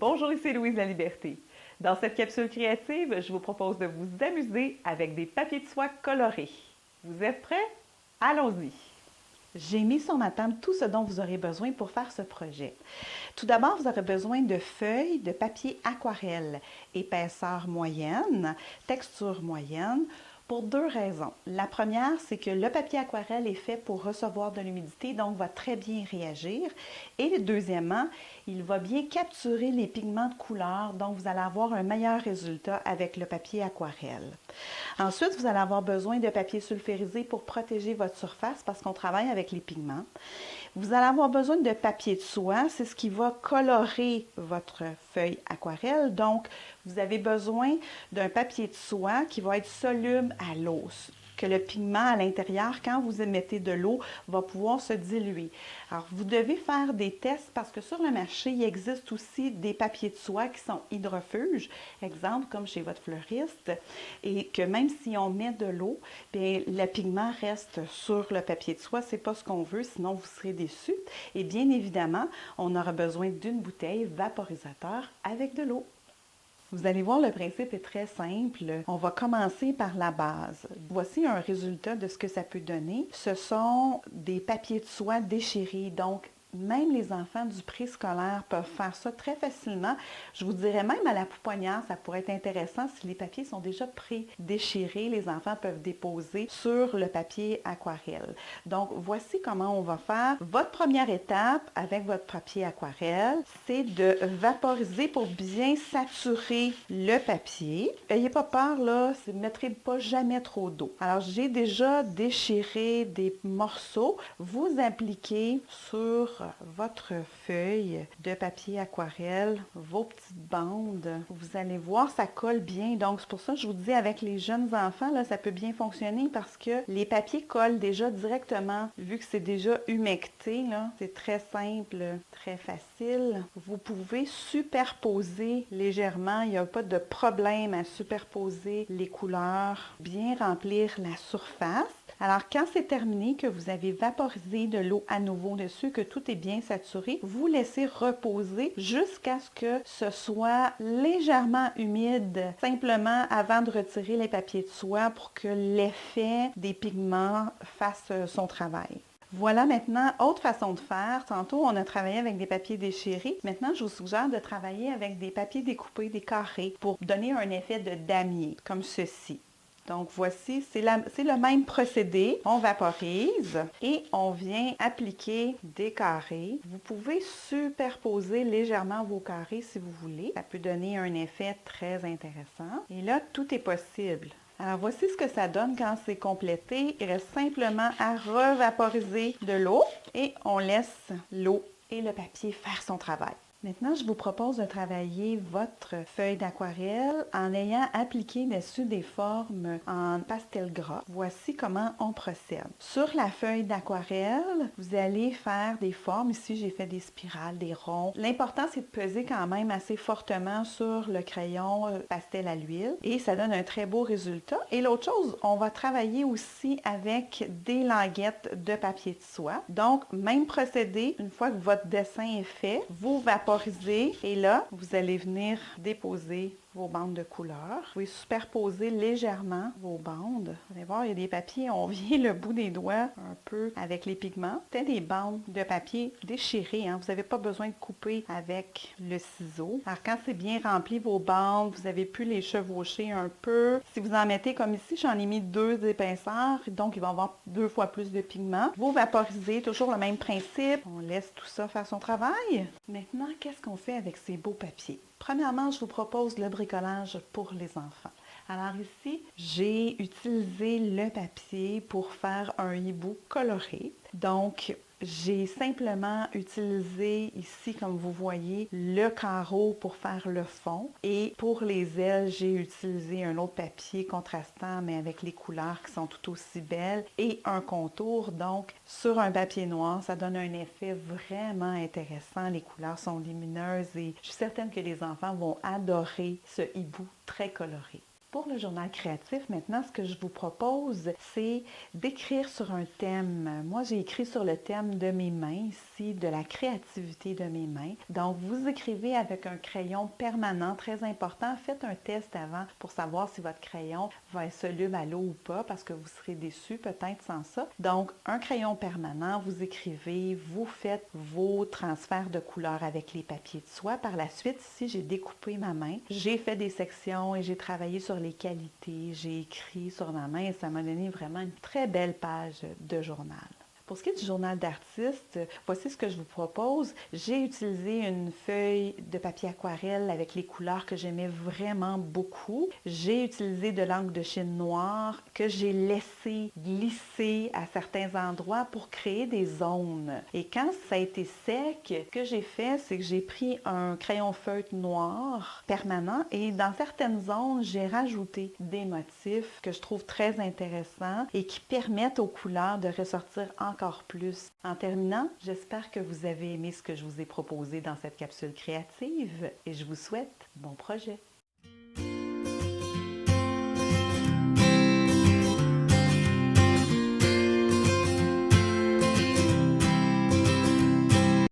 Bonjour, ici Louise La Liberté. Dans cette capsule créative, je vous propose de vous amuser avec des papiers de soie colorés. Vous êtes prêts? Allons-y! J'ai mis sur ma table tout ce dont vous aurez besoin pour faire ce projet. Tout d'abord, vous aurez besoin de feuilles de papier aquarelle, épaisseur moyenne, texture moyenne, pour deux raisons. La première, c'est que le papier aquarelle est fait pour recevoir de l'humidité, donc va très bien réagir. Et deuxièmement, il va bien capturer les pigments de couleur, donc vous allez avoir un meilleur résultat avec le papier aquarelle. Ensuite, vous allez avoir besoin de papier sulfurisé pour protéger votre surface parce qu'on travaille avec les pigments. Vous allez avoir besoin de papier de soie, c'est ce qui va colorer votre feuille aquarelle. Donc, vous avez besoin d'un papier de soie qui va être soluble à l'eau, que le pigment à l'intérieur, quand vous émettez de l'eau, va pouvoir se diluer. Alors, vous devez faire des tests parce que sur le marché, il existe aussi des papiers de soie qui sont hydrophuges, exemple comme chez votre fleuriste, et que même si on met de l'eau, bien, le pigment reste sur le papier de soie. C'est pas ce qu'on veut, sinon vous serez déçus. Et bien évidemment, on aura besoin d'une bouteille vaporisateur avec de l'eau. Vous allez voir, le principe est très simple. On va commencer par la base. Voici un résultat de ce que ça peut donner. Ce sont des papiers de soie déchirés, donc même les enfants du préscolaire peuvent faire ça très facilement. Je vous dirais même à la pouponnière, ça pourrait être intéressant si les papiers sont déjà pré-déchirés. Les enfants peuvent déposer sur le papier aquarelle. Donc, voici comment on va faire. Votre première étape avec votre papier aquarelle, c'est de vaporiser pour bien saturer le papier. N'ayez pas peur, là, ne mettrez pas jamais trop d'eau. Alors, j'ai déjà déchiré des morceaux. Vous appliquez sur votre feuille de papier aquarelle, vos petites bandes. Vous allez voir, ça colle bien. Donc, c'est pour ça que je vous dis, avec les jeunes enfants, là, ça peut bien fonctionner parce que les papiers collent déjà directement, vu que c'est déjà humecté. Là, c'est très simple, très facile. Vous pouvez superposer légèrement. Il n'y a pas de problème à superposer les couleurs, bien remplir la surface. Alors, quand c'est terminé, que vous avez vaporisé de l'eau à nouveau dessus, que tout est bien saturé, vous laissez reposer jusqu'à ce que ce soit légèrement humide, simplement avant de retirer les papiers de soie pour que l'effet des pigments fasse son travail. Voilà maintenant, autre façon de faire. Tantôt, on a travaillé avec des papiers déchirés. Maintenant, je vous suggère de travailler avec des papiers découpés, des carrés, pour donner un effet de damier, comme ceci. Donc, voici, c'est le même procédé. On vaporise et on vient appliquer des carrés. Vous pouvez superposer légèrement vos carrés si vous voulez. Ça peut donner un effet très intéressant. Et là, tout est possible. Alors, voici ce que ça donne quand c'est complété. Il reste simplement à revaporiser de l'eau et on laisse l'eau et le papier faire son travail. Maintenant, je vous propose de travailler votre feuille d'aquarelle en ayant appliqué dessus des formes en pastel gras. Voici comment on procède. Sur la feuille d'aquarelle, vous allez faire des formes. Ici, j'ai fait des spirales, des ronds. L'important, c'est de peser quand même assez fortement sur le crayon pastel à l'huile et ça donne un très beau résultat. Et l'autre chose, on va travailler aussi avec des languettes de papier de soie. Donc, même procédé, une fois que votre dessin est fait, vous vaporisez et là, vous allez venir déposer vos bandes de couleur. Vous pouvez superposer légèrement vos bandes. Vous allez voir, il y a des papiers, on vient le bout des doigts un peu avec les pigments. C'est des bandes de papier déchirées. Hein. Vous n'avez pas besoin de couper avec le ciseau. Alors, quand c'est bien rempli vos bandes, vous avez pu les chevaucher un peu. Si vous en mettez comme ici, j'en ai mis 2 épaisseurs, donc il va y avoir 2 fois plus de pigments. Vous vaporisez, toujours le même principe. On laisse tout ça faire son travail. Maintenant, qu'est-ce qu'on fait avec ces beaux papiers? Premièrement, je vous propose le bricolage pour les enfants. Alors ici, j'ai utilisé le papier pour faire un hibou coloré. Donc, j'ai simplement utilisé ici, comme vous voyez, le carreau pour faire le fond. Et pour les ailes, j'ai utilisé un autre papier contrastant, mais avec les couleurs qui sont tout aussi belles et un contour. Donc, sur un papier noir, ça donne un effet vraiment intéressant. Les couleurs sont lumineuses et je suis certaine que les enfants vont adorer ce hibou très coloré. Pour le journal créatif, maintenant, ce que je vous propose, c'est d'écrire sur un thème. Moi, j'ai écrit sur le thème de mes mains ici, de la créativité de mes mains. Donc, vous écrivez avec un crayon permanent, très important. Faites un test avant pour savoir si votre crayon va être soluble à l'eau ou pas, parce que vous serez déçu peut-être sans ça. Donc, un crayon permanent, vous écrivez, vous faites vos transferts de couleurs avec les papiers de soie. Par la suite, ici, j'ai découpé ma main. J'ai fait des sections et j'ai travaillé sur les qualités. J'ai écrit sur ma main et ça m'a donné vraiment une très belle page de journal. Pour ce qui est du journal d'artiste, voici ce que je vous propose. J'ai utilisé une feuille de papier aquarelle avec les couleurs que j'aimais vraiment beaucoup. J'ai utilisé de l'encre de Chine noire que j'ai laissé glisser à certains endroits pour créer des zones. Et quand ça a été sec, ce que j'ai fait, c'est que j'ai pris un crayon feutre noir permanent et dans certaines zones, j'ai rajouté des motifs que je trouve très intéressants et qui permettent aux couleurs de ressortir encore plus. En terminant, j'espère que vous avez aimé ce que je vous ai proposé dans cette capsule créative et je vous souhaite bon projet.